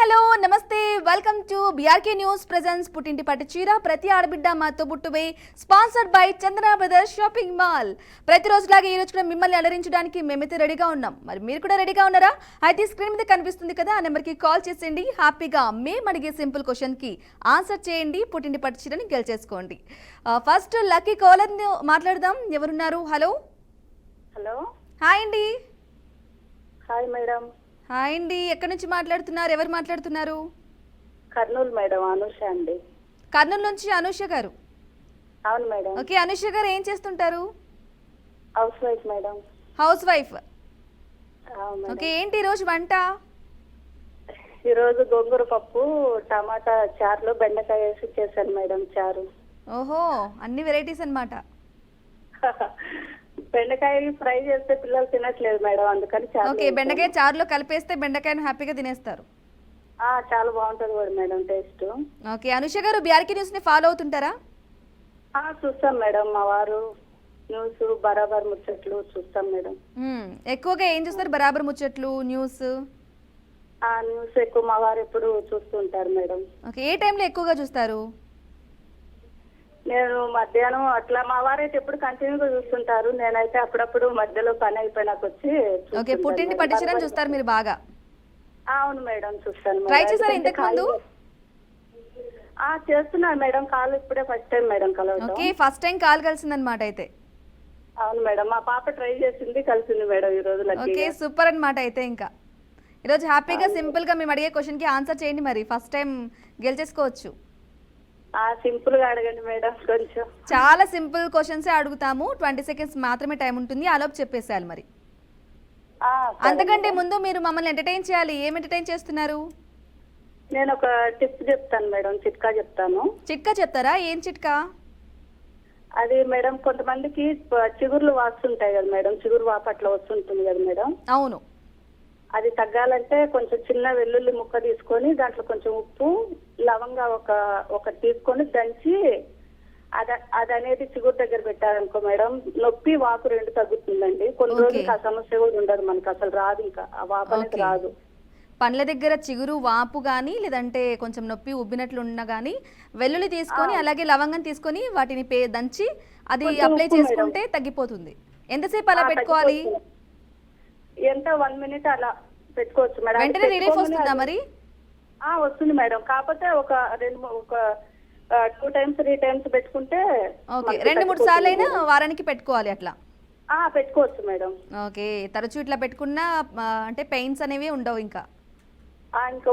Hello నమస్తే welcome to BRK news presents పుట్టింటి పట్టు చీర ప్రతి ఆడబిడ్డ మాతో బుట్టువే sponsored by Chandana brothers shopping mall. ప్రతిరోజులాగా ఈ రోజు కూడా మిమ్మల్ని అలరించడానికి మేమైతే రెడీగా ఉన్నాం. మరి మీరు కూడా రెడీగా ఉన్నారా? అయితే స్క్రీన్ మీద కనిపిస్తుంది కదా, ఆ నెంబర్కి కాల్ చేసేయండి. హ్యాపీగా మేము అడిగే సింపుల్ క్వశ్చన్కి ఆన్సర్ చేయండి, పుట్టింటి పట్టు చీరని గెలిచేసుకోండి. ఫస్ట్ లక్కీ కాలర్ మాట్లాడదాం. ఎవరున్నారు? హలో హలో, హాయ్ అండి. Hi madam. హాయ్ అండి, ఎక్కడి నుంచి మాట్లాడుతున్నారు? ఎవరు మాట్లాడుతున్నారు? కర్నూలు మేడం, అనూష అండి. కర్నూలు నుంచి అనూష గారు. అవును మేడం. ఓకే, అనూష గారు ఏం చేస్తుంటారు? House wife madam. House wife. అవును మేడం. ఓకే, ఏంటి ఈరోజు వంట? ఈరోజు గోంగూర పప్పు, టమాటా చారులో బెండకాయ వేసి చేశాను మేడం చారు. ఓహో, అన్ని వెరైటీస్ అన్నమాట. బెండకాయ ఫ్రై చేస్తే పిల్లలు తినట్లేదు మేడం, అందుకని చారు. ఓకే, బెండకాయ చారులో కలిపేస్తే బెండకాయను హ్యాపీగా తినేస్తారు. చాలా బాగుంటుంది కూడా మేడం టేస్ట్. ఓకే, అనూష గారు బీఆర్కే న్యూస్ ని ఫాలో అవుతుంటారా? చూస్తాం మేడం, మా వారు న్యూస్ బరాబర్ ముచ్చట్లు చూస్తాం మేడం. ఎక్కువగా ఏం చూస్తారు? బరాబర్ ముచ్చట్లు, న్యూస్. న్యూస్ ఎక్కువ మా వారు ఎప్పుడు చూస్తూ ఉంటారు మేడం. ఓకే, ఏ టైంలో ఎక్కువగా చూస్తారు? నేను మధ్యాహ్నం అట్లా, మా వారైతే ఎప్పుడు కంటిన్యూగా చూస్తుంటారు, నేనైతే అప్పుడప్పుడు మధ్యలో పని అయిపోయినాక వచ్చి ఓకే, పుట్టింటి పట్టు చీరని చూస్తారు మీరు బాగా. అవును మేడం, చూస్తాను. ట్రై చేశారా ఇంతకు ముందు? చేస్తున్నాను మేడం, కాల్ ఇప్పుడే ఫస్ట్ టైం మేడం కలవడం. ఓకే, ఫస్ట్ టైం కాల్ కలిసిందన్నమాట అయితే. అవును మేడం, మా పాప ట్రై చేసింది, కలిసింది మేడం ఈ రోజు. ఓకే, సూపర్ అన్నమాట అయితే. ఇంకా ఈరోజు హ్యాపీగా సింపుల్ గా మేము అడిగే క్వశ్చన్ కి ఆన్సర్ చేయండి, మరి ఫస్ట్ టైం గెలిచేసుకోవచ్చు. సింపుల్ గా అడగండి మేడం కొంచెం. చాలా సింపుల్ క్వశ్చన్స్ అడుగుతాము, 20 సెకండ్స్ మాత్రమే టైం ఉంటుంది, ఆలోపు చెప్పేసేయాలి. మరి అంతకంటే ముందు మీరు మమ్మల్ని ఎంటర్టైన్ చేయాలి. ఏం ఎంటర్టైన్ చేస్తున్నారు? నేను ఒక టిప్ చెప్తాను మేడం, చిట్కా చెప్తాను. చిట్కా చెప్తారా? ఏం చిట్కా? అది మేడం, కొంతమందికి చిగుర్లు వాస్తుంటాయి కదా మేడం, చిగురు వాపు అట్లా వస్తుంటుంది కదా మేడం. అవును. అది తగ్గాలంటే కొంచెం చిన్న వెల్లుల్లి ముక్క తీసుకొని దాంట్లో కొంచెం ఉప్పు, లవంగా ఒక తీసుకొని దంచి అది అనేది చిగురు దగ్గర పెట్టారనుకో మేడం, నొప్పి వాపు రెండు తగ్గుతుందండి. కొన్ని రోజులకి ఆ సమస్య కూడా ఉండదు, మనకు అసలు రాదు, ఇంకా ఆ వాపు అనేది రాదు. పండ్ల దగ్గర చిగురు వాపు కానీ, లేదంటే కొంచెం నొప్పి ఉబ్బినట్లు ఉన్నా కానీ వెల్లుల్లి తీసుకొని అలాగే లవంగం తీసుకొని వాటిని దంచి అది అప్లై చేసుకుంటే తగ్గిపోతుంది. ఎంతసేపు అలా పెట్టుకోవాలి? ఎంత 1 మినిట్ అలా పెట్టుకోవచ్చు మేడం. వెంటనే రిలీఫ్ వస్తుందా మరి? వస్తుంది మేడం, కాకపోతే ఒక 2 టైమ్స్ 3 టైమ్స్ పెట్టుకుంటే. ఓకే, 2-3 సార్లు అయినా వారానికి పెట్టుకోవాలి అట్లా? పెట్టుకోవచ్చు మేడం. ఓకే, తరచూ ఇట్లా పెట్టుకున్నా అంటే పెయిన్స్ అనేవి ఉండవు, ఇంకా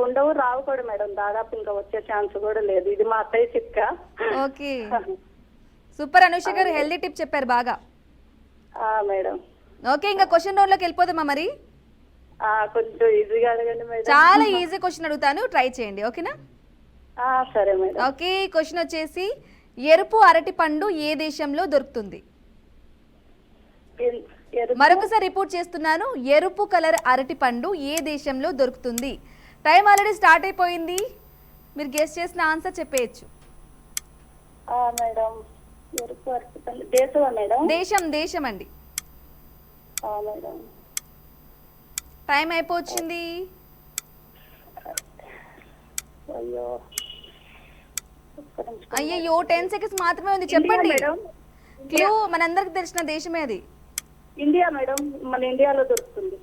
ఉండవు, రావు కూడా మేడం, దాదాపు ఇంకా వచ్చే ఛాన్స్ కూడా లేదు. ఇది మా అత్తయ్య చిట్కా. ఓకే, సూపర్ అనూష గారు, హెల్దీ టిప్ చెప్పారు బాగా. మేడం. ఓకే, ఇంకా క్వశ్చన్ రౌండ్ లోకి వెళ్ళిపోదామా మరి? కొంచెం ఈజీగా అడగండి మేడం. చాలా ఈజీ క్వశ్చన్ అడుగుతాను, ట్రై చేయండి. ఓకేనా? సరే మేడం. ఓకే, క్వశ్చన్ వచ్చేసి ఎరుపు అరటి పండు ఏ దేశంలో దొరుకుతుంది? మరొకసారి రిపోర్ట్ చేస్తున్నాను, ఎరుపు కలర్ అరటి పండు ఏ దేశంలో దొరుకుతుంది? టైం ఆల్రెడీ స్టార్ట్ అయిపోయింది, మీరు గెస్ చేసిన ఆన్సర్ చెప్పేయచ్చు. మేడం, ఎరుపు అరటి పండు దేశమా మేడం? దేశం అండి. మేడం, టైం అయిపోయింది. అయ్యో, 10 సెకండ్స్ మాత్రమే ఉంది, చెప్పండి. క్లూ మనందరికి తెలిసిన దేశమే అది. ఇండియా మేడం, మన ఇండియాలో దొరుకుతుంది.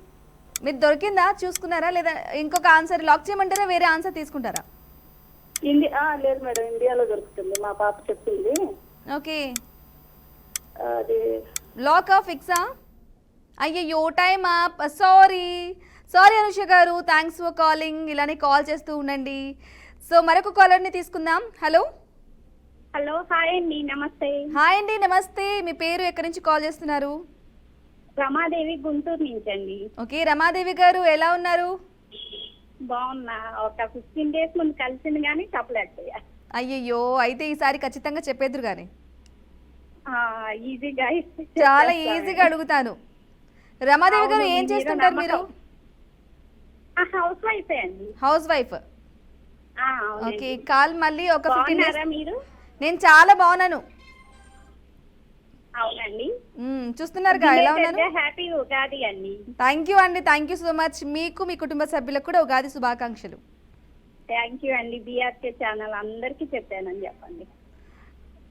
మీరు దొరికిందా చూసుకున్నారా, లేదా ఇంకొక ఆన్సర్ లాక్ చేయమంటారా, వేరే ఆన్సర్ తీసుకుంటారా? లేదు మేడం, ఇండియాలో దొరుకుతుంది, మా పాప చెప్పింది. ఓకే, అది లాక్ ఆఫ్ ఫిక్సా? అయ్యో, టైమ్ అప్. సారీ అనూష గారు, థ్యాంక్స్ ఫర్ కాలింగ్. ఇలానే కాల్ చేస్తూ ఉండండి. సో మరొక కాలర్ని తీసుకుందాం. హలో. హలో, హాయ్ అండి, నమస్తే. హాయ్ అండి, నమస్తే. మీ పేరు, ఎక్కడి నుంచి కాల్ చేస్తున్నారు? రమాదేవి, గుంటూరు నుంచి అండి. ఓకే, రమాదేవి గారు ఎలా ఉన్నారు? బాగున్నా. ఒక 15 డేస్ ముందు కలిసింది కానీ చెప్పలేకపోయా. అయ్యయ్యో, అయితే ఈసారి ఖచ్చితంగా చెప్పేద్దరు కానీ. ఈజీగా చాలా ఈజీగా అడుగుతాను. రమాదేవి గారు, ఏం చేస్తుంటారు మీరు? హౌస్ వైఫ్ అండి. House wife. ఓకే, కాల్ మళ్ళీ ఒక 15 డేస్. మీరు? నేను చాలా బాగున్నాను. అవునండి. చూస్తున్నారుగా ఎలా ఉన్నాను? హ్యాపీ ఉగాది అండి. థ్యాంక్ యూ అండి, థ్యాంక్ యూ సో మచ్. మీకు, మీ కుటుంబ సభ్యులకు కూడా ఉగాది శుభాకాంక్షలు. థ్యాంక్ యూ అండి. బీఆర్కే ఛానల్ అందరికీ చెప్పానని చెప్పండి.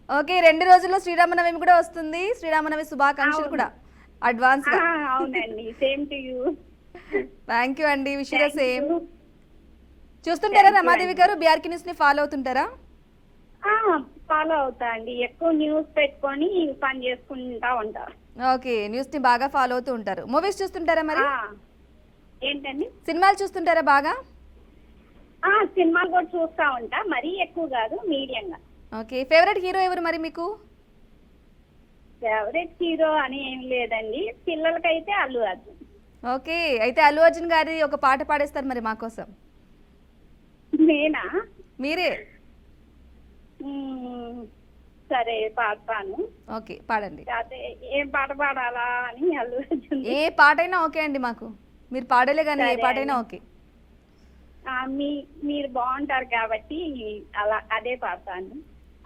ఓకే, 2 రోజుల్లో శ్రీరామనవమి కూడా వస్తుంది. శ్రీరామనవమి శుభాకాంక్షలు అవును. కూడా అడ్వాన్స్ గా. అవునండి, same to you. Thank you అండి, విష్ యూ ద సేమ్. చూస్తుంటారా రమాదేవి గారు, బీఆర్కే న్యూస్ ని ఫాలో అవుతుంటారా? ఫాలో అవుతా అండి. ఎక్కువ న్యూస్ పెట్టుకొని పని చేసుకుంటా ఉంటా. ఓకే, న్యూస్ ని బాగా ఫాలో అవుతూ ఉంటారు. మూవీస్ చూస్తుంటారా మరి? ఏంటండి? సినిమాలు చూస్తుంటారా బాగా? సినిమాలు కూడా చూస్తా ఉంటా, మరీ ఎక్కువ కాదు, మీడియంగా. ఓకే, ఫేవరెట్ హీరో ఎవరు మరి మీకు? ఫేవరెట్ హీరో అని ఏం లేదండి, పిల్లలకైతే అల్లు అర్జున్. ఓకే, అయితే అల్లు అర్జున్ గారి ఒక పాట పాడేస్తారు మరి మా కోసం. నేనా? మీరే. సరే, పాడతాను. ఓకే, పాడండి. అదే ఏం పాట పాడాలా అని అల్లు అర్జున్. ఏ పాటైనా ఓకే అండి మాకు. మీరు పాడలే కానీ ఏ సరే పాటైనా అండి. ఓకే. మీరు బాగుంటారు కాబట్టి అలా అదే పాడతాను.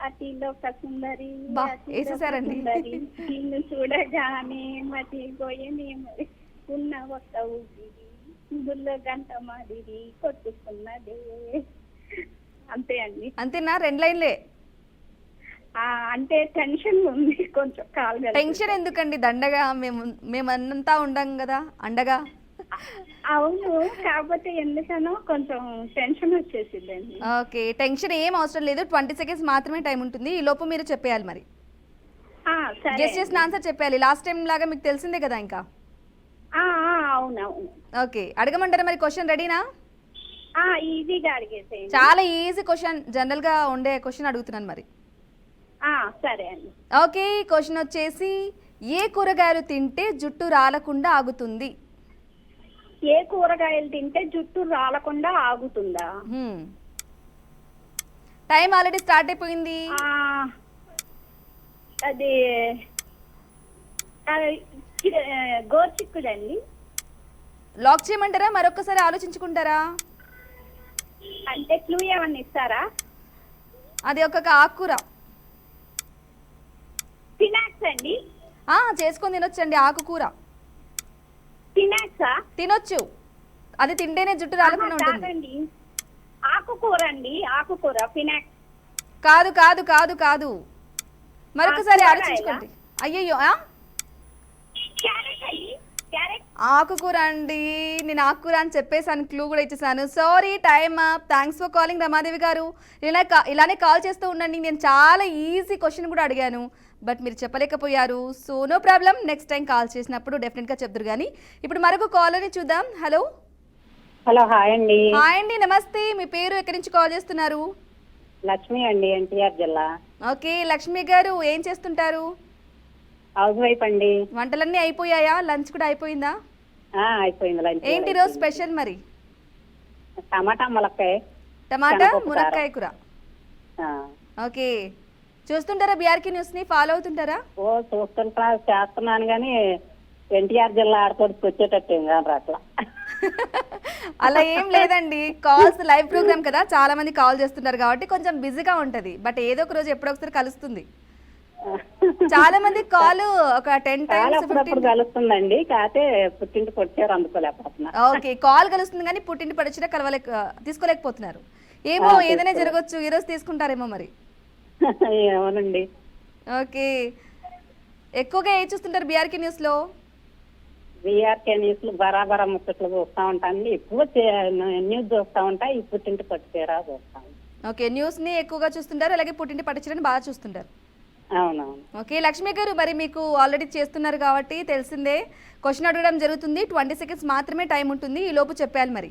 అతిలోక సుందరి, బా, అతిలోక వేసేసారండి. సుందరి, నిన్ను చూడగానే మతి పోయేనే మరి, ఉన్న ఒక్క ఊపిరి గుళ్ళో గంట మాదిరి కొట్టుకున్నదే. అంతే అండి. అంతేనా? 2 లైన్లే? అంటే టెన్షన్ ఉంది కొంచెం, కాలు టెన్షన్ ఎందుకండి, దండగా మేమంతా ఉండం కదా అండగా. అవును, కాకపోతే ఎందుకనో కొంచెం టెన్షన్ వచ్చేసిందండి. ఓకే, టెన్షన్ ఏం అవసరం లేదు. 20 సెకండ్స్ మాత్రమే టైం ఉంటుంది. ఈ లోపు మీరు చెప్పేయాలి మరి. సరే గెస్ట్ చేసిన ఆన్సర్ చెప్పేయాలి. లాస్ట్ టైం లాగా మీకు తెలిసిందే కదా ఇంకా. అవునవును. ఓకే, అడగమంటారా మరి? క్వశ్చన్ రెడీనా? ఈజీగా అడిగేసేయండి. చాలా ఈజీ క్వశ్చన్, జనరల్ గా ఉండే క్వశ్చన్ అడుగుతున్నాను మరి. సరే అండి. ఓకే, క్వశ్చన్ వచ్చేసి, ఏ కూరగాయలు తింటే జుట్టు రాలకుండా ఆగుతుంది? ఏ కూరగాయలు తింటే జుట్టు రాలకుండా ఆగుతుందా? టైం ఆల్రెడీ స్టార్ట్ అయిపోయింది. అది గోర్చిక్కుడండి. లాక్ చేయమంటారా? మరొకసారి ఆలోచించుకుంటారా? అంటే క్లూ ఏమన్నా ఇస్తారా? అది ఒక ఆకుకూర. స్పినాక్స్ అండి. చేసుకొని తినొచ్చండి ఆకుకూర. స్పినాక్సా? తినొచ్చు, అది తింటేనే జుట్టు రాలకుండా ఉంటుంది. కాదండి, ఆకుకూర అండి, ఆకుకూర. స్పినాక్స్ కాదు కాదు కాదు కాదు, మరొకసారి కూరగాయలా? ఆలోచించుకోండి. అయ్యయ్యో, క్యారెట్ అండి, క్యారెట్. ఆకుకూర అండి. నేను ఆకుకూర అని చెప్పేసాను, క్లూ కూడా ఇచ్చేసాను. Sorry, time up. Thanks for calling Ramadevi గారు. ఇలానే కాల్ చేస్తూ ఉండండి. నేను చాలా ఈజీ క్వశ్చన్ కూడా అడిగాను, బట్ మీరు చెప్పలేకపోయారు. So no problem, next time call చేసినప్పుడు డెఫినెట్గా చెప్తారు. కానీ ఇప్పుడు మరొక కాలర్ని చూద్దాం. హలో. హలో, హాయ్ అండి. హాయ్ అండి, నమస్తే. మీ పేరు, ఎక్కడి నుంచి కాల్ చేస్తున్నారు? లక్ష్మి అండి, ఎన్టీఆర్ జిల్లా. ఓకే, లక్ష్మి గారు ఏం చేస్తుంటారు? హౌస్ వైఫ్ అండి. వంటలన్నీ అయిపోయాయా? లంచ్ కూడా అయిపోయిందా? అయిపోయింది లంచ్. ఏంటి రోజు స్పెషల్ మరి? టమాటా ములక్కాయ. టమాటా శనగపప్పు మునక్కాయ కూర. ఓకే, చూస్తుంటారా బీఆర్కే న్యూస్ ని? ఫాలో అవుతుంటారా? చేస్తున్నాను కానీ ఎన్టీఆర్ జిల్లా ఆడపడికి వచ్చేటట్టు ఏం కాదు అట్లా. అలా ఏం లేదండి, కాల్స్ లైవ్ ప్రోగ్రామ్ కదా, చాలా మంది కాల్ చేస్తుంటారు కాబట్టి కొంచెం బిజీగా ఉంటది. బట్ ఏదో ఒక రోజు ఎప్పుడో ఒకసారి కలుస్తుంది. చాలా మంది కాల్ ఒక 10 times 15 కలుస్తుందండి, కాకపోతే పుట్టింటికి వచ్చారు అందుకోలేకపోతున్నా. ఓకే, కాల్ కలుస్తుంది కానీ పుట్టింటి పడిచినా తీసుకోలేకపోతున్నారు. ఏమో ఏదైనా జరగచ్చు, ఈ రోజు తీసుకుంటారేమో మరి. అవునండి. ఓకే, ఎక్కువగా ఏం చూస్తుంటారు బీఆర్కే న్యూస్ లో? బీఆర్కే న్యూస్ లో బరాబరా ముచ్చట్లు చూస్తా ఉంటాను. ఎక్కువ న్యూస్ చూస్తా ఉంటా. ఈ పుట్టింటి పట్టుచేరా చూస్తాను. ఓకే, న్యూస్ ని ఎక్కువగా చూస్తుంటారు, అలాగే పుట్టింటి పట్టించడానికి బాగా చూస్తుంటారు. అవునవును. ఓకే, లక్ష్మి గారు, మరి మీకు ఆల్రెడీ చేస్తున్నారు కాబట్టి తెలిసిందే. క్వశ్చన్ అడగడం జరుగుతుంది. 20 సెకండ్స్ మాత్రమే టైం ఉంటుంది. ఈ లోపు చెప్పాలి మరి.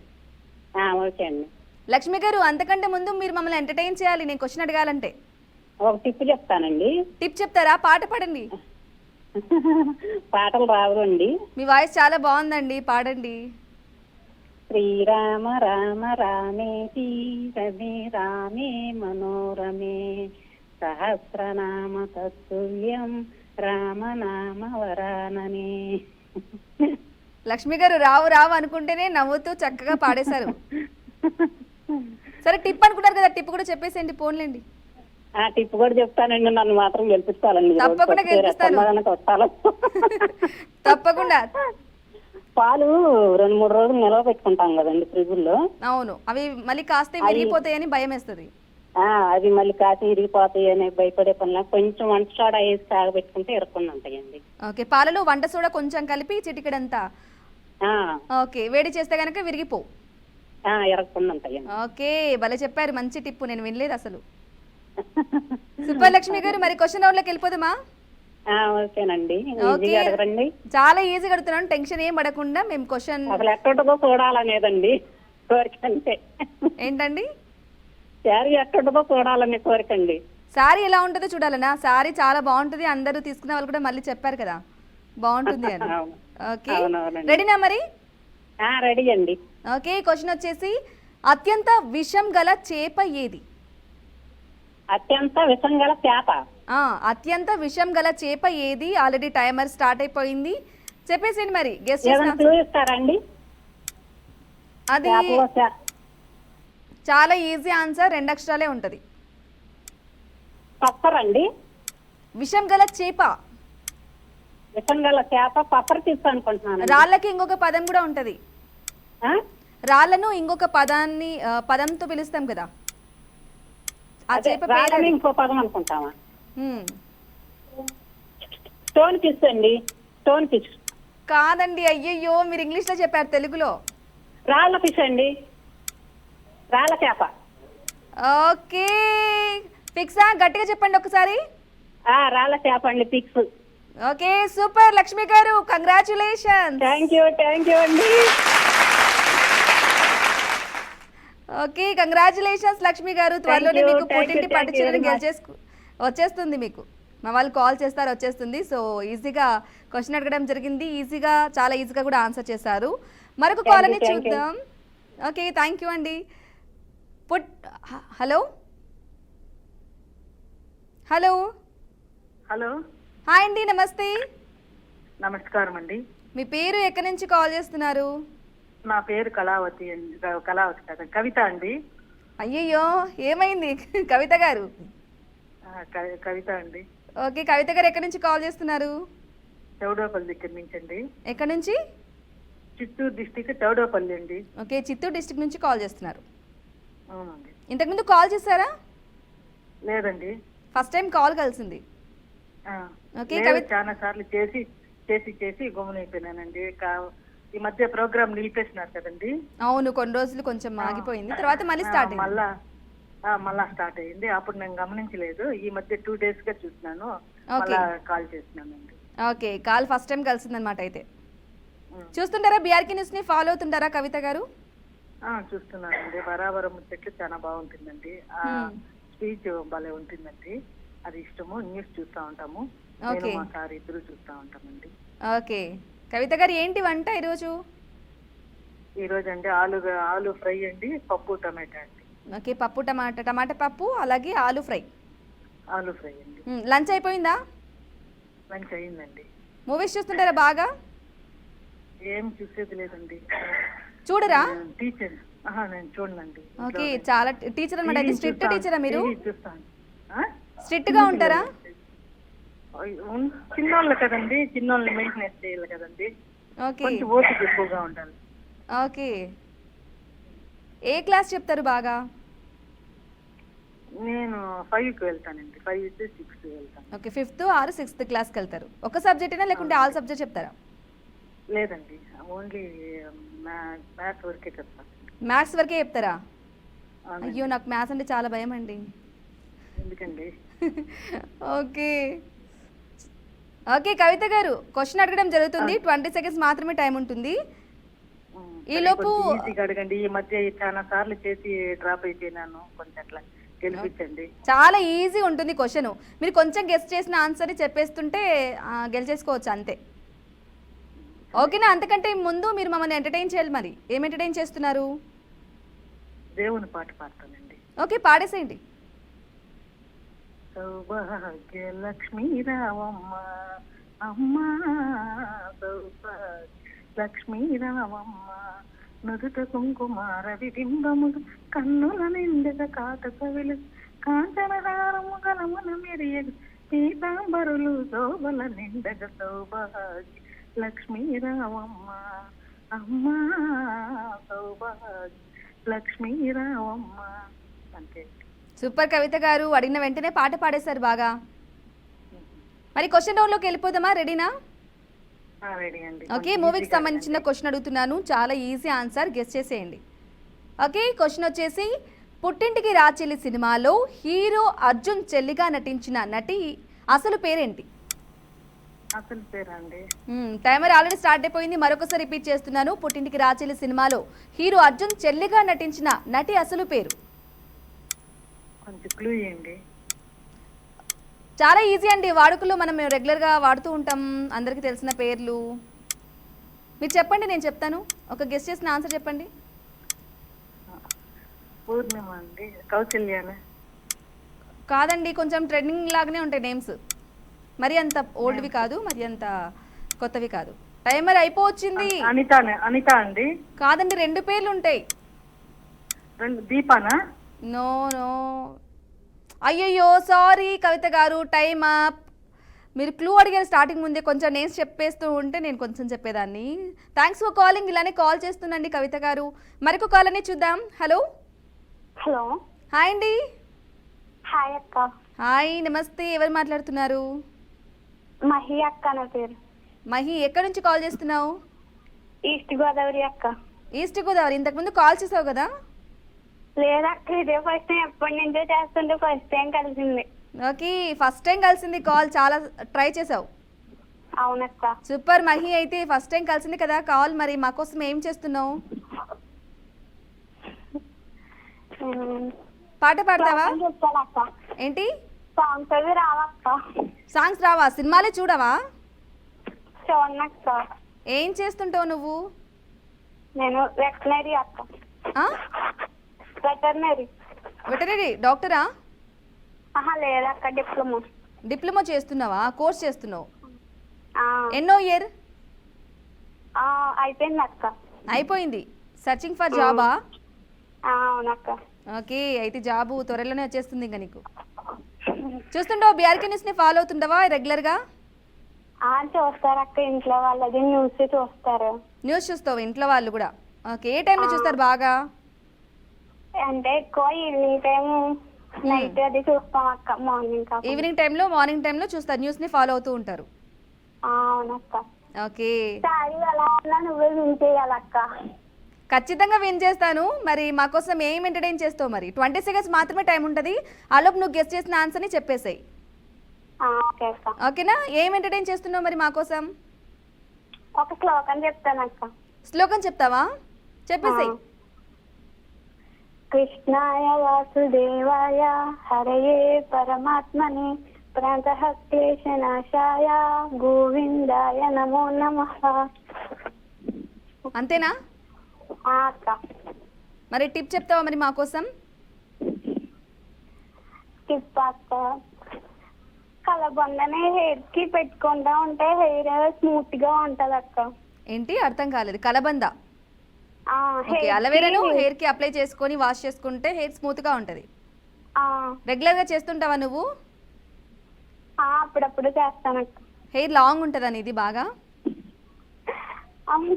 ఓకే అండి. లక్ష్మి గారు, అంతకంటే ముందు మీరు మమ్మల్ని ఎంటర్టైన్ చేయాలి నేను క్వశ్చన్ అడగాలంటే. ఒక టిప్ చెప్తానండి. టిప్ చెప్తారా? పాట పాడండి. పాటలు రావండి. మీ వాయిస్ చాలా బాగుందండి, పాడండి. శ్రీరామ రామ రామేతి రమే రామే మనోరమే సహస్రనామ తత్తుల్యం రామనామ వరాననే. లక్ష్మి గారు, రావు రావు అనుకుంటేనే నవ్వుతూ చక్కగా పాడేశారు. సరే, టిప్ అనుకున్నారు కదా, టిప్ కూడా చెప్పేసేయండి, పోన్లేండి. టిప్ కూడా చెప్తానండి, నన్ను మాత్రం గెలిపిస్తానండి. తప్పకుండా గెలిపిస్తాను. తప్పకుండా. పాలు 2-3 రోజులు నిల్వ పెట్టుకుంటాం కదండి ఫ్రిడ్జ్లో. అవును, అవి మళ్ళీ కాస్తే విరిగిపోతాయని భయం వేస్తుంది. అది మళ్ళీ కాసి ఇరిగిపోతాయి అని భయపడే పనిలా కొంచెం వంట సోడా వేసి తాగబెట్టుకుంటే ఇరగకుండా ఉంటాయండి. ఓకే, పాలలో వంట సోడా కొంచెం కలిపి చిటికెడంతా ఓకే వేడి చేస్తే కనుక విరిగిపోవు, ఇరగకుండా ఉంటాయండి. ఓకే, భలే చెప్పారు, మంచి టిప్పు, నేను వినలేదు అసలు. సూపర్ లక్ష్మి గారు, మరి క్వశ్చన్ రౌండ్ లోకి వెళ్ళిపోదామా? ఓకేనండి, ఓకే, ఈజీగా అడగండి. చాలా ఈజీగా అడుగుతున్నాను, టెన్షన్ ఏం పడకుండా. మేము క్వశ్చన్ అసలు ఎక్కడుంటుందో చూడాలనేదండి కోరిక అంతే. ఏంటండి? శారీ ఎక్కడుంటుందో చూడాలనే కోరికండి. సారీ ఎలా ఉంటుందో చూడాలనా? సారీ చాలా బాగుంటుంది, అందరూ తీసుకునే వాళ్ళు కూడా మళ్ళీ చెప్పారు కదా బాగుంటుంది అని. అవును. ఓకే, అవునవునండి. రెడీనా మరి? రెడీ అండి. ఓకే, క్వశ్చన్ వచ్చేసి అత్యంత విషం గల చేప ఏది? అత్యంత విషం గల చేప. అత్యంత విషం గల చేప ఏది? ఆల్రెడీ టైమర్ స్టార్ట్ అయిపోయింది, చెప్పేసేయండి మరి. గెస్ట్ ఏదైనా క్లూ ఇస్తారండి? అది చేపలో చాలా ఈజీ ఆన్సర్, 2 అక్షరాలే ఉంటది. పప్పర్ అండి. విషం గల చేప, విషం గల చేప పప్పర్ తీస్తా అనుకుంటున్నాను. రాళ్ళకి ఇంకొక పదం కూడా ఉంటది. రాళ్ళను ఇంకొక పదంతో పిలుస్తాం కదా, ఆ చేప పేరు ఇంకో పదం అనుకుంటామా? హ్మ్. స్టోన్ ఫిష్ అండి. స్టోన్ ఫిష్ కాదండి, అయ్యయ్యో, మీరు ఇంగ్లీష్ లో చెప్పారు, తెలుగులో. రాళ్ళ ఫిష్ అండి, రాళ్ళ చేప. ఓకే, ఫిక్సా? గట్టిగా చెప్పండి ఒకసారి. రాళ్ళ చేప అండి, ఫిక్స్. ఓకే, సూపర్ లక్ష్మి గారు, కంగ్రాచులేషన్. థ్యాంక్ యూ అండి. ఓకే, కంగ్రాచులేషన్స్ లక్ష్మి గారు, త్వరలోనే మీకు పుట్టింటి thank పట్టు you చీరను very వచ్చేస్తుంది మీకు. మా వాళ్ళు కాల్ చేస్తారు, వచ్చేస్తుంది. సో ఈజీగా క్వశ్చన్ అడగడం జరిగింది, చాలా ఈజీగా కూడా ఆన్సర్ చేశారు. మరొక కాల్ అని చూద్దాం. ఓకే, థ్యాంక్ యూ అండి. హలో హలో హలో, హాయ్ అండి, నమస్తే. నమస్కారం అండి. మీ పేరు, ఎక్కడి నుంచి కాల్ చేస్తున్నారు? నా పేరు కళావతి అండి. కళావతి కాదు, కవిత అండి. అయ్యయ్యో, ఏమైంది కవిత గారు? కవిత అండి. ఓకే, కవిత గారు ఎక్కడి నుంచి కాల్ చేస్తున్నారు? చౌడోపల్లి దగ్గర నుంచి అండి. ఎక్కడి నుంచి? చిత్తూరు డిస్టిక్ చౌడోపల్లి అండి. ఓకే, చిత్తూరు డిస్ట్రిక్ట్ నుంచి కాల్ చేస్తున్నారు. అవునండి. ఇంతకుముందు కాల్ చేశారా? లేదండి, ఫస్ట్ టైం కాల్ కలిసింది. ఓకే, చాలా సార్లు చేసి గమ్మునైపోయినానండి. ఈ మధ్య ప్రోగ్రామ్ నిలిపేసినారు కదండి. అవును, కొన్ని రోజులు కొంచెం ఆగిపోయింది, తర్వాత మళ్ళీ స్టార్ట్ అయింది. మళ్ళా స్టార్ట్ అయింది. అప్పుడు నేను గమనించలేదు, ఈ మధ్య 2 days గా చూసినాను, ఓకే, కాల్ చేసినానండి. ఓకే, కాల్ ఫస్ట్ టైం కలిసిందనమాట. అయితే చూస్తుంటారా బీఆర్కే న్యూస్ ని? ఫాలో అవుతుంటారా కవిత గారు? చూస్తున్నానండి. బరాబరం చెట్లు చాలా బాగుంటుందండి. స్పీచ్ భలే ఉంటుందండి, అది ఇష్టము. న్యూస్ చూస్తూ ఉంటాము, నేను మా సార్ ఇద్దరు చూస్తూ ఉంటామండి. ఓకే, కవిత గారు ఏంటి వంట ఈరోజు? ఈరోజు అండి ఆలు ఫ్రై అండి, పప్పు టమాటా అండి. ఓకే, పప్పు టమాటా పప్పు, అలాగే ఆలు ఫ్రై. ఆలు ఫ్రై అండి. లంచ్ అయిపోయిందా? లంచ్ అయిందండి. మూవీస్ చూస్తుంటారా బాగా? ఏం చూసేది లేదండి. చూడరా? టీచర్ నేను చూడనండి. ఓకే, చాలా టీచర్ అనమాట. అయితే స్ట్రిక్ట్ టీచరా మీరు? చూస్తాను. స్ట్రిక్ట్ గా ఉంటారా? చిన్నోళ్ళు కదండి, చిన్నోళ్ళని మెయింటెనెన్స్ చేయాలి కదండి. ఓకే, కొంచెం ఓపిక ఎక్కువగా ఉండాలి. ఓకే, ఏ క్లాస్ చెప్తారు బాగా? నేను 5కి వెళ్తానండి, 5 to 6 వెళ్తాను. ఓకే, 5th or 6th క్లాస్కి వెళ్తారు. ఒక సబ్జెక్టేనా లేకుంటే ఆల్ సబ్జెక్ట్ చెప్తారా? లేదండి, ఓన్లీ మ్యాథ్స్ వరకే చెప్తాను. మ్యాథ్స్ వరకే చెప్తారా? అయ్యో, నాకు మ్యాథ్స్ అంటే చాలా భయం అండి. ఎందుకండి? ఓకే, ఓకే కవిత గారు, క్వశ్చన్ అడగడం జరుగుతుంది. 20 seconds మాత్రమే టైం ఉంటుంది. ఈ లోపు అడగండి. ఈ మధ్య చాలా సార్లు చేసి డ్రాప్ అయిపోయినాను, కొంచెం అట్లా గెలిపించండి. చాలా ఈజీ ఉంటుంది క్వశ్చన్. మీరు కొంచెం గెస్ట్ చేసిన ఆన్సర్ని చెప్పేస్తుంటే గెలిచేసుకోవచ్చు అంతే. ఓకేనా? అంతకంటే ముందు మీరు మమ్మల్ని ఎంటర్టైన్ చేయాలి. మరి ఏం ఎంటర్టైన్ చేస్తున్నారు? దేవుని పాట పాడతానండి. ఓకే, పాడేసేయండి. సౌభాగ్య లక్ష్మీ రావమ్మ అమ్మా, సౌభాగ్య లక్ష్మీ రావమ్మ, నుదుట కుంకుమార విబింబములు, కన్నుల నిండుగా కాటక వెలు, కాంచనదారము గలమున మెరియగు, పీతాంబరులు శోభల నిండగ, సౌభాగ్య లక్ష్మీ రావమ్మ అమ్మా సౌభాగ్య లక్ష్మీ రావమ్మ. అంతే. సూపర్ కవిత గారు, అడిగిన వెంటనే పాట పాడేశారు బాగా. మరి క్వశ్చన్ రౌండ్లోకి వెళ్ళిపోదామా? రెడీనా? రెడీ అండి. ఓకే, మూవీకి సంబంధించిన క్వశ్చన్ అడుగుతున్నాను, చాలా ఈజీ ఆన్సర్ గెస్ చేసేయండి. ఓకే, క్వశ్చన్ వచ్చేసి పుట్టింటికి రాచెల్లి సినిమాలో హీరో అర్జున్ చెల్లిగా నటించిన నటి అసలు పేరేంటి? అసలు పేరా అండి? టైమర్ ఆల్రెడీ స్టార్ట్ అయిపోయింది, మరొకసారి రిపీట్ చేస్తున్నాను. పుట్టింటికి రాచెల్లి సినిమాలో హీరో అర్జున్ చెల్లిగా నటించిన నటి అసలు పేరు? కొంచెం క్లూ ఇవ్వండి. చాలా ఈజీ అండి, వాడుకలో మనం రెగ్యులర్గా వాడుతూ ఉంటాం, అందరికీ తెలిసిన పేర్లు. మీరు చెప్పండి, నేను చెప్తాను. ఒక గెస్ చేసిన ఆన్సర్ చెప్పండి. పూర్ణిమ అండి. కౌశల్యానా? కాదండి, కొంచెం ట్రెండింగ్ లాగానే ఉంటాయి నేమ్స్, మరి అంత ఓల్డ్వి కాదు, మరి అంత కొత్తవి కాదు. టైమర్ అయిపోవచ్చింది. అనిత అండి? కాదండి, 2 పేర్లు ఉంటాయి. దీపానా? నో నో, అయ్యయ్యో సారీ కవిత గారు, టైమ్ అప్. మీరు క్లూ అడిగారు స్టార్టింగ్ ముందే, కొంచెం నేమ్స్ చెప్పేస్తూ ఉంటే నేను కొంచెం చెప్పేదాన్ని. థ్యాంక్స్ ఫర్ కాలింగ్, ఇలానే కాల్ చేస్తుండండి కవిత గారు. మరొక కాల్ అని చూద్దాం. హలో. హలో. హాయ్ అండి. హాయ్ అక్క. హాయ్, నమస్తే. ఎవరు మాట్లాడుతున్నారు? మహి అక్క నా పేరు. మహి, ఎక్కడి నుంచి కాల్ చేస్తున్నావు? ఈస్ట్ గోదావరి అక్క. ఈస్ట్ గోదావరి. ఇంతకుముందు కాల్ చేసావు కదా? లేదక్క, ఇదే ఫస్ట్ టైం, ఎప్పటి నుంచో చేస్తుంటే ఫస్ట్ టైం కలిసింది. ఓకే, ఫస్ట్ టైం కలిసింది కాల్, చాలా ట్రై చేసావు. అవునక్క. సూపర్ మహి, అయితే ఫస్ట్ టైం కలిసింది కదా కాల్, మరి మా కోసం ఏం చేస్తున్నావు? పాట పాడతావా? చెప్తానక్క. ఏంటి? సాంగ్స్ అవి రావక్క. సాంగ్స్ రావా? సినిమాలే చూడవా? చూడనక్క. ఏం చేస్తుంటావు నువ్వు? నేను వెటర్నరీ అక్క. వెటర్నరీ. వెటనరీ డాక్టరా? లేదక్క, డిప్లొమా. డిప్లొమా చేస్తున్నావా? కోర్స్ చేస్తున్నావు? ఆ, ఎన్నో ఇయర్? అయిపోయింది అక్క. అయిపోయింది. సర్చింగ్ ఫర్ జాబా? అవునక్క. ఓకే, అయితే జాబు త్వరలోనే వచ్చేస్తుంది ఇంకా నీకు. చూస్తుంటావు బీఆర్కే న్యూస్ని ఫాలో అవుతుంటావా రెగ్యులర్గా? చూస్తారక్క, ఇంట్లో వాళ్ళది న్యూస్ చూస్తారు. న్యూస్ చూస్తావు ఇంట్లో వాళ్ళు కూడా? ఓకే, ఏ టైంలో చూస్తారు బాగా? అంటే ఎక్కువ ఈవినింగ్ టైం, నైట్ అది చూస్తాం అక్క. మార్నింగ్ ఈవినింగ్ టైంలో, మార్నింగ్ టైంలో చూస్తారు, న్యూస్ని ఫాలో అవుతూ ఉంటారు. అవునక్క. ఓకే, సారీ ఎలా ఉన్నా నువ్వే విన్ చేయాలక్క. ఖచ్చితంగా విన్ చేస్తాను. మరి మా కోసం ఏం ఎంటర్టైన్ చేస్తావు? మరి 20 సెకండ్స్ మాత్రమే టైం ఉంటుంది, ఆలోపు నువ్వు గెస్ట్ చేసిన ఆన్సర్ని చెప్పేసాయి. ఓకే అక్క. ఓకేనా? ఏం ఎంటర్టైన్ చేస్తున్నావు మరి మా కోసం? ఒక శ్లోకం చెప్తానక్క. శ్లోకం చెప్తావా? చెప్పేసాయి. కృష్ణాయ వాసుదేవాయ హరయే పరమాత్మనే ప్రణతః క్లేశనాశాయ గోవిందాయ నమో నమః. అంతేనా? అక్క. మరి టిప్ చెప్తావా మరి మా కోసం? టిప్ అక్క, కలబందనే హెయిర్ కి పెట్టుకుంటా ఉంటే హెయిర్ స్మూత్ గా ఉంటది అక్క. ఏంటి? అర్థం కాలేదు. కలబంద. ఓకే, hair అలవేరాను కి- హెయిర్ కి అప్లై చేసుకొని వాష్ చేసుకుంటే హెయిర్ స్మూత్ గా ఉంటది. ఆ, రెగ్యులర్ గా చేస్తుంటావా నువ్వు? అప్పుడప్పుడు చేస్తానక్క. హెయిర్ లాంగ్ ఉంటుందా నీది బాగా?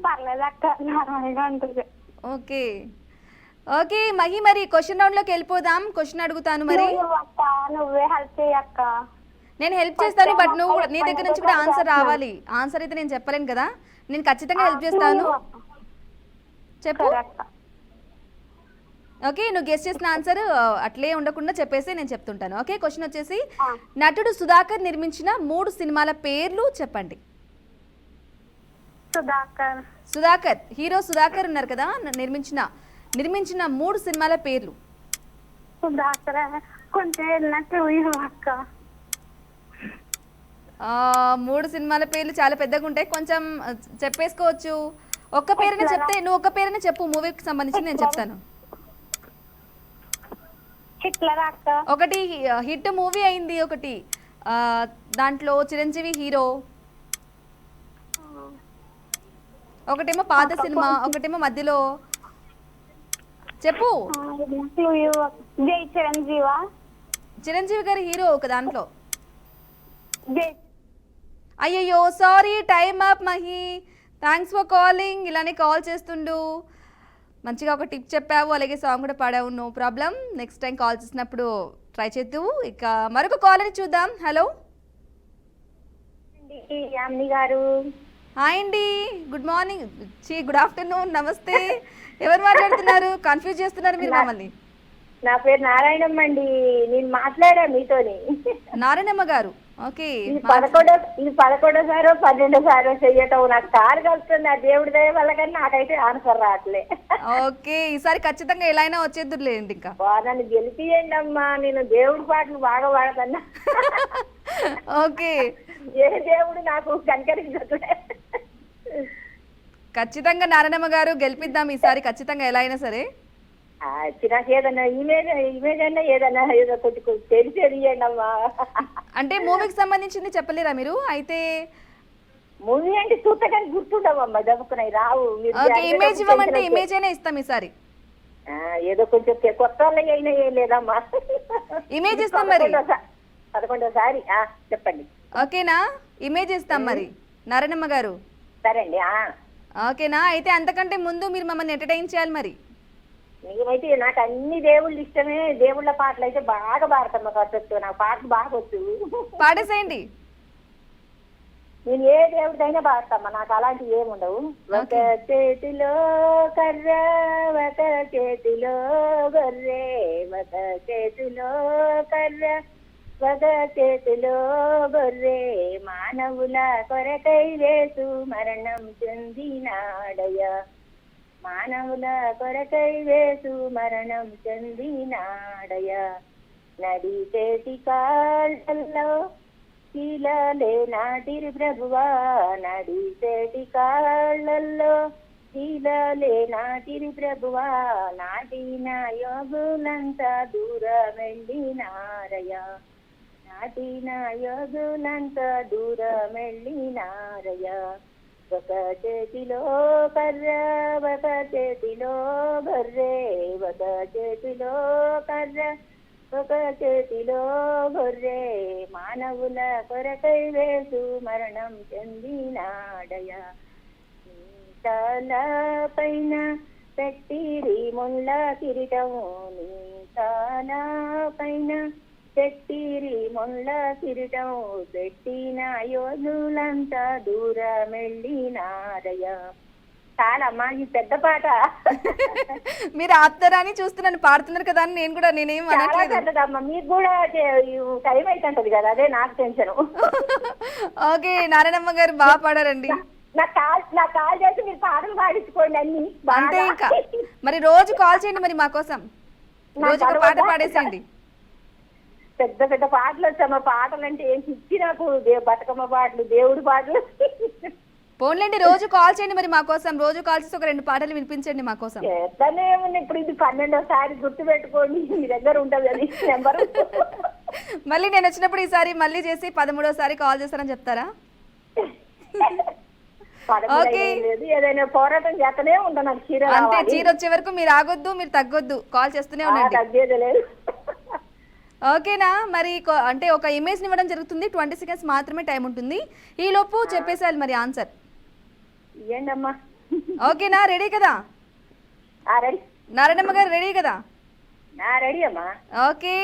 పర్లేదు అక్క, నార్మల్ గా ఉంటుంది. ఓకే ఓకే మహి, మరి క్వశ్చన్ రౌండ్ లోకి వెళ్ళిపోదాం. క్వశ్చన్ అడుగుతాను మరి. నువ్వు అక్క, నువ్వే హెల్ప్ చేయక్క. నేను హెల్ప్ చేస్తాను, బట్ నువ్వు నీ దగ్గర నుంచి కూడా ఆన్సర్ రావాలి. ఆన్సర్ అయితే నేను చెప్పలేను కదా, నేను ఖచ్చితంగా హెల్ప్ చేస్తాను. చెప్పు. ఓకే, నువ్వు గెస్ట్ చేసిన ఆన్సర్ అట్లే ఉండకుండా చెప్పేసి నేను చెప్తుంటాను. ఓకే, క్వశ్చన్ వచ్చేసి నటుడు సుధాకర్ నిర్మించిన 3 సినిమాల పేర్లు చెప్పండి. సుధాకర్. సుధాకర్, హీరో సుధాకర్ ఉన్నారు కదా, నిర్మించిన 3 సినిమాల పేర్లు. సుధాకర్ కొంచెం వెళ్ళినట్టు అక్క. 3 సినిమాల పేర్లు చాలా పెద్దగా ఉంటాయి, కొంచెం చెప్పేసుకోవచ్చు. ఒక్క పేరునే చెప్తే, నువ్వు ఒక్క పేరునే చెప్పు, మూవీకి సంబంధించి నేను చెప్తాను. హిట్లర్ అక్క. ఒకటి హిట్ మూవీ అయింది, ఒకటి దాంట్లో చిరంజీవి హీరో, ఒకటేమో పాత సినిమా, ఒకటేమో మధ్యలో. చెప్పు. జై చిరంజీవా? చిరంజీవి గారి హీరో ఒక దాంట్లో. జై. అయ్యయ్యో sorry, time up Mahi. Thanks for calling. ఇలానే కాల్ చేస్తుండు. మంచిగా ఒక టిప్ చెప్పావు, అలాగే సాంగ్ కూడా పాడావు. No problem. Next time call చేసినప్పుడు ట్రై చేద్దాం. ఇక మరొక కాల్ అని చూద్దాం. హలో యామిని గారు. హాయ్ అండి, గుడ్ మార్నింగ్, గుడ్ ఆఫ్టర్నూన్, నమస్తే. ఎవరు మాట్లాడుతున్నారు? కన్ఫ్యూజ్ చేస్తున్నారు మీరు మమ్మల్ని. నా పేరు నారాయణమ్మ అండి. నేను మాట్లాడా మీతోని. నారాయణమ్మ గారు, ఓకే. ఇది 11సారో 12సారో చెయ్యటం. నాకు కారు కలుస్తుంది ఆ దేవుడి దయ వల్ల, కానీ నాకైతే ఆన్సర్ రావట్లే. ఓకే, ఈసారి ఖచ్చితంగా ఎలా అయినా వచ్చేద్దురులేండి. ఇంకా నన్ను గెలిపియండి అమ్మా, నేను దేవుడి పాటలు బాగా పాడతాను. ఓకే, ఏ దేవుడు నాకు కనికరించట్లే. ఖచ్చితంగా నారాయణమ్మ గారు గెలిపిద్దాం ఈసారి, ఖచ్చితంగా ఎలా అయినా సరే. నాకు ఏదన్నా ఇమేజ్ అన్నా ఏదన్నా ఏదో కొంచెం తెలిసేది ఇవ్వండి అమ్మా. అంటే మూవీకి సంబంధించింది చెప్పలేరా మీరు? అయితే మూవీ అంటే చూస్తే కానీ గుర్తుండవమ్మా, దమ్ముకున్నాయి రావు. మీరు ఓకే, ఇమేజ్ ఇవ్వమంటే ఇమేజ్ అయినా ఇస్తాం ఈసారి. ఏదో కొంచెం కొత్త వాళ్ళకి అయినా ఏం లేదమ్మా. ఇమేజ్ ఇస్తాం మరి. 11సారి చెప్పండి. ఓకేనా, ఇమేజ్ ఇస్తాం మరి నారాయణమ్మ గారు. సరే అండి. ఓకేనా, అయితే అంతకంటే ముందు మీరు మమ్మల్ని ఎంటర్టైన్ చేయాలి మరి. నేనైతే నాకు అన్ని దేవుళ్ళు ఇష్టమే. దేవుళ్ళ పాటలు అయితే బాగా పాడతాను. నాకు నాకు పాటలు బాగా వచ్చు. పాడేసేయండి. నేను ఏ దేవుడిదైనా పాడతామ్మా, నాకు అలాంటివి ఏముండవు. ఒక చేతిలో కర్ర, ఒక చేతిలో గొర్రె, ఒక చేతిలో కర్ర, ఒక చేతిలో గొర్రె, మానవుల కొరకై వేసు మరణం చెందినాడయ్యా, మానవుల కొరకై వేసు మరణం చెందినాడయ్యా, నడిచేటి కాళ్ళల్లో శీలలే నాటిరి ప్రభువా, నడిచేటి కాళ్ళల్లో శీలలే నాటిరి ప్రభువా, నాటిన యోగులంతా దూరం వెళ్ళినారయ్యా, నాటిన యోగులంతా దూరం వెళ్ళినారయ్యా, ఒక చేతిలో కర్ర, ఒక చేతిలో గొర్రె, ఒక చేతిలో కర్ర, ఒక చేతిలో గొర్రె, మానవుల కొరకై వేసు మరణం చెందినాడయా, తల పైన పెట్టిరి ముళ్ళ కిరీటము, నీ తల పైన పెట్టిరి ముళ్ళ కిరీటం, పెట్టిన యోధులంతా దూరం వెళ్ళినారయ్యా. చాలా అమ్మా, ఈ పెద్ద పాట. మీరు ఆపుతారని చూస్తున్నాను, పాడుతున్నారు కదా అని నేను కూడా నేనేం అనట్లేదు. పెద్దదమ్మా, మీకు కూడా టైం అవుతుంటది కదా, అదే నాకు టెన్షన్. ఓకే, నారాయణమ్మ గారు బాగా పాడారండి. నాకు కాల్ చేసి మీరు పాటలు పాడించుకోండి అన్ని. అంతే, ఇంకా మరి రోజు కాల్ చేయండి మరి మా కోసం, రోజు ఒక పాట పాడేసేయండి. పెద్ద పెద్ద పాటలు వచ్చామా, పాటలు అంటే ఏం పిచ్చి నాకు. బతుకమ్మ పాటలు, దేవుడి పాటలు. పోన్లేండి, రోజు కాల్ చేయండి మరి మా కోసం, రోజు కాల్ చేసి ఒక 2 పాటలు వినిపించండి మా కోసం. చేస్తానే ఉంది. ఇప్పుడు ఇది 12వసారి గుర్తు పెట్టుకోండి, మీ దగ్గర ఉంటుంది అది నెంబర్. మళ్ళీ నేను వచ్చినప్పుడు ఈసారి మళ్ళీ చేసి 13వసారి కాల్ చేస్తానని చెప్తారా? ఓకే, ఏదైనా పోరాటం చేస్తూనే ఉంటాను. నాకు చీర అంతే, చీర వచ్చే వరకు మీరు ఆగొద్దు, మీరు తగ్గొద్దు, కాల్ చేస్తూనే ఉండండి. తగ్గేది లేదు. ఓకేనా, మరి అంటే ఒక ఇమేజ్ ఇవ్వడం జరుగుతుంది. 20 సెకండ్స్ మాత్రమే టైం ఉంటుంది. ఈ లోపు చెప్పేసాలి మరి ఆన్సర్. ఇవ్వండి అమ్మా. ఓకేనా, రెడీ కదా? రెడీ. నారాయణమ్మ గారు రెడీ కదా? రెడీ అమ్మా. Okay,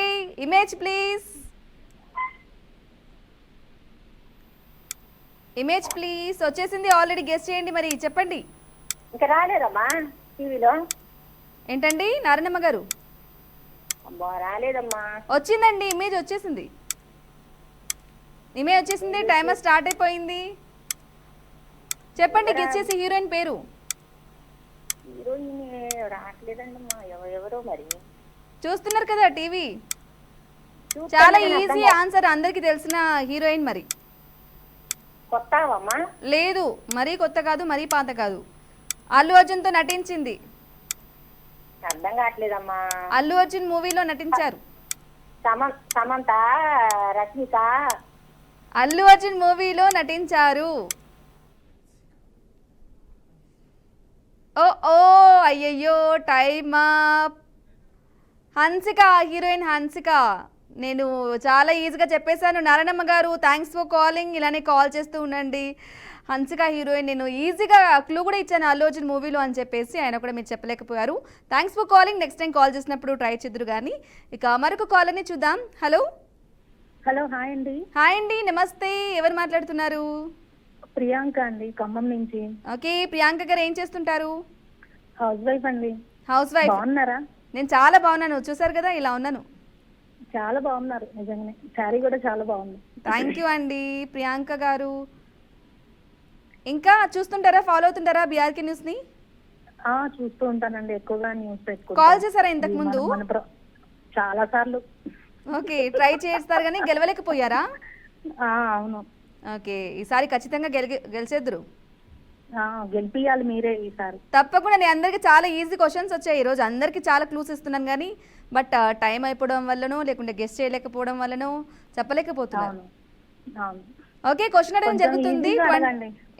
image please, image please. వచ్చేసింది ఆల్రెడీ, గెస్ చేయండి మరి, చెప్పండి. ఇంకా రాలేదమ్మా టీవీలో. ఏంటండి నారాయణమ్మ గారు? అమ్మా రాలేదమ్మా. వచ్చిందండి, ఇమేజ్ వచ్చేసింది, ఇమేజ్ వచ్చేసింది. టైమర్ స్టార్ట్ అయిపోయింది. చెప్పండి, గెస్ చేసి హీరోయిన్ పేరు. హీరోయిన్ రావట్లేదండి అమ్మా, ఎవరో మరి. చూస్తున్నారు కదా టీవీ, చాలా ఈజీ ఆన్సర్, అందరికి తెలిసిన హీరోయిన్ మరి. కొత్తవమ్మా? లేదు, మరీ కొత్త కాదు, మరీ పాత కాదు. అల్లు అర్జున్తో నటించింది. అర్థం కావట్లేదమ్మా. అల్లు అర్జున్ మూవీలో నటించారు. సమంత, రష్మిక. అల్లు అర్జున్ మూవీలో నటించారు. ఓ ఓ అయ్యయ్యో, time up. Hansika, heroine Hansika. నేను చాలా ఈజీగా చెప్పేశాను. నారాయణమ్మ గారు థ్యాంక్స్ ఫర్ కాలింగ్, ఇలానే కాల్ చేస్తూ ఉండండి. హన్సిక హీరోయిన్, నేను ఈజీగా క్లూ కూడా ఇచ్చాను అల్లు అర్జున్ మూవీలో అని చెప్పేసి, ఆయన కూడా మీరు చెప్పలేకపోయారు. Thanks for calling. Next time call చేసినప్పుడు ట్రై చేద్దరు కానీ. ఇక మరొక కాలర్ని చూద్దాం. హలో. హలో, హాయ్ అండి. హాయ్ అండి, నమస్తే. ఎవరు మాట్లాడుతున్నారు? ప్రియాంక అండి, ఖమ్మం నుంచి. ఓకే, ప్రియాంక గారు ఏం చేస్తుంటారు? హౌస్ వైఫ్ అండి. House wife. బాగున్నారా? నేను చాలా బాగున్నాను, చూసారు కదా ఇలా ఉన్నాను. చాలా బాగున్నారు నిజంగానే, శారీ కూడా చాలా బాగుంది. థ్యాంక్ యూ అండి ప్రియాంక గారు. ఇంకా చూస్తుంటారా, ఫాలో అవుతుంటారా బీఆర్కే న్యూస్ ని? చూస్తూ ఉంటానండి, ఎక్కువగా న్యూస్ పెట్టుకుంటా. కాల్ చేశారా ఇంతకు ముందు? చాలా సార్లు. ఓకే, ట్రై చేస్తారు కానీ గెలవలేకపోయారా? అవును. ఓకే, ఈసారి ఖచ్చితంగా గెలిచేద్దరు. గెలిపియాలి మీరే ఈసారి. తప్పకుండా. నేను అందరికి చాలా ఈజీ క్వశ్చన్స్ వచ్చాయి ఈరోజు, అందరికి చాలా క్లూస్ ఇస్తున్నాను కానీ బట్ టైం అయిపోవడం వల్లనో లేకుంటే గెస్ట్ చేయలేకపోవడం వల్లనో చెప్పలేకపోతున్నాను. అవును. ఓకే, క్వశ్చన్ అడగడం జరుగుతుంది.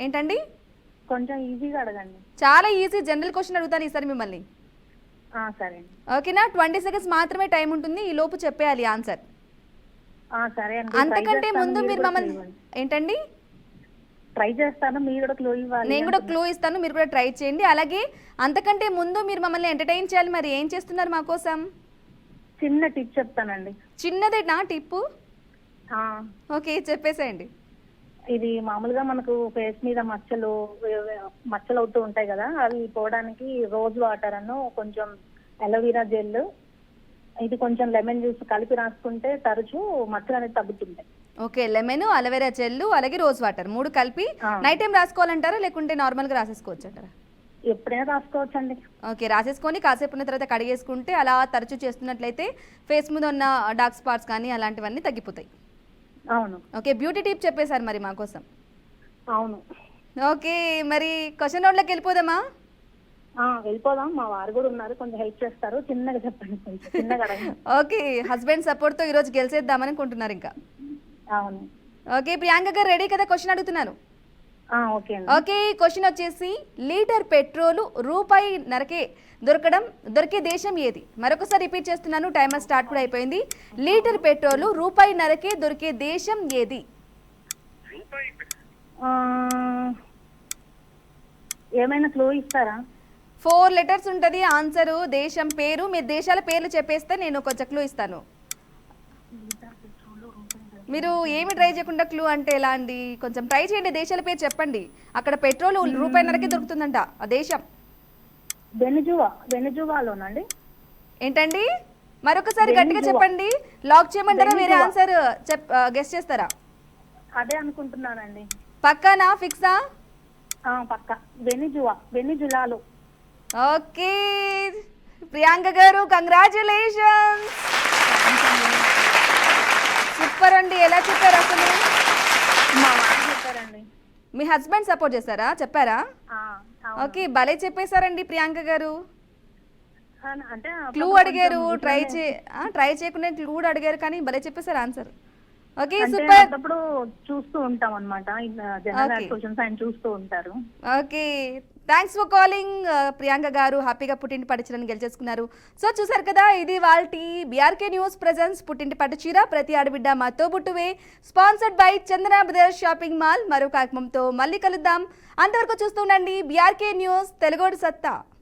ఏంటండి? కొంచెం ఈజీగా అడగండి. చాలా ఈజీ జనరల్ క్వశ్చన్ అడుగుతాను ఈసారి మిమ్మల్ని. సరే. ఓకేనా? 20 seconds మాత్రమే టైం ఉంటుంది, ఈ లోపు చెప్పేయాలి ఆన్సర్. సరే అండి. అంతకంటే ముందు మీరు మమ్మల్ని ఏంటండి? ట్రై చేస్తాను, మీరు కూడా క్లూ ఇవ్వాలి. నేను కూడా క్లూ ఇస్తాను, మీరు కూడా ట్రై చేయండి. అలాగే అంతకంటే ముందు మీరు మమ్మల్ని ఎంటర్టైన్ చేయాలి. మరి ఏం చేస్తున్నారు మా కోసం? చిన్న టిప్ చెప్తానండి. చిన్నదే నా టిప్పు? ఓకే, చెప్పేసేయండి. ఇది మామూలుగా మనకు ఫేస్ మీద మచ్చలు అవుతూ ఉంటాయి కదా, అవి పోవడానికి రోజ్ వాటర్ అను కొంచెం అలోవెరా జెల్, ఇది కొంచెం లెమన్ జ్యూస్ కలిపి రాసుకుంటే తరచూ మచ్చలు అనేది తగ్గుతుంటాయి. ఓకే, లెమన్, అలోవెరా జెల్, అలాగే రోజ్ వాటర్ 3 కలిపి నైట్ టైం రాసుకోవాలంటారా లేకుంటే నార్మల్గా రాసేసుకోవచ్చు అంటారా? ఎప్పుడైనా రాసుకోవచ్చు అండి. ఓకే, రాసేసుకొని కాసేపు ఉన్న తర్వాత కడిగేసుకుంటే అలా తరచూ చేస్తున్నట్లయితే ఫేస్ మీద ఉన్న డార్క్ స్పాట్స్ కానీ అలాంటివన్నీ తగ్గిపోతాయి. అవును. ఓకే, బ్యూటీ టిప్ చెప్పేశారు మరి మా కోసం. అవును. ఓకే, మరి క్వశ్చన్ రౌండ్లోకి వెళ్ళిపోదామా? వెళ్ళిపోదాం. మా వారు కూడా ఉన్నారు, కొంచెం హెల్ప్ చేస్తారు. చిన్నగా చెప్పండి, కొంచెం చిన్నగా అడగండి. ఓకే, హస్బెండ్ సపోర్ట్తో ఈరోజు గెలిచేద్దామని అనుకుంటున్నారు ఇంకా. అవును. ఓకే, ప్రియాంక గారు రెడీ కదా? క్వశ్చన్ అడుగుతున్నాను. ఓకే అండి. ఓకే, క్వశ్చన్ వచ్చేసి లీటర్ పెట్రోలు ₹1 దొరికే దేశం ఏది? మరొకసారి రిపీట్ చేస్తున్నాను, టైమర్ స్టార్ట్ కూడా అయిపోయింది. లీటర్ పెట్రోలు ₹1 దొరికే దేశం ఏది? ఏమైనా క్లూ ఇస్తారా? 4 letters ఉంటుంది ఆన్సరు, దేశం పేరు. మీ దేశాల పేర్లు చెప్పేస్తే నేను కొంచెం క్లూ ఇస్తాను. మీరు ఏమి ట్రై చేయకుండా క్లూ అంటే ఎలా అండి? కొంచెం ట్రై చేయండి, దేశాల పేరు చెప్పండి. అక్కడ పెట్రోల్ ₹1 దొరుకుతుందంట ఆ దేశం. వెనిజువాలోనండి. ఏంటండి? మరొకసారి గట్టిగా చెప్పండి. లాక్ చేయమంటారా, వేరే ఆన్సర్ గెస్ చేస్తారా? అదే అనుకుంటున్నానండి. పక్కానా? ఫిక్సా? పక్కా. వెనిజులాలో. ఓకే ప్రియాంక గారు, కంగ్రాచులేషన్స్. సూపర్ అండి. ఎలా చెప్పారు అసలు? మా వారు చెప్పారండి. మీ హస్బెండ్ సపోర్ట్ చేశారా? చెప్పారా? ఓకే, భలే చెప్పేశారండి ప్రియాంక గారు. అంటే క్లూ అడిగారు, ట్రై చేయకుండా క్లూ కూడా అడిగారు కానీ భలే చెప్పేశారు ఆన్సర్. Okay, super. అప్పుడు చూస్తూ ఉంటాం అన్నమాట, జనరల్ క్వశ్చన్స్ ఆయన చూస్తూ ఉంటారు. Okay, thanks for calling Priyanka గారు. హ్యాపీగా పుట్టింటి పట్టు చీరను గెలిచేసుకున్నారు. సో చూసారు కదా, ఇది వాల్టి బీఆర్కే న్యూస్ ప్రెజెన్స్ పుట్టింటి పట్టు చీర ప్రతి ఆడబిడ్డ మా తోబుట్టువే, sponsored by Chandana brothers shopping mall. మరో కార్యక్రమంతో మళ్ళీ కలుద్దాం. అంతవరకు చూస్తూ ఉండండి బీఆర్కే న్యూస్, తెలుగోడు సత్తా.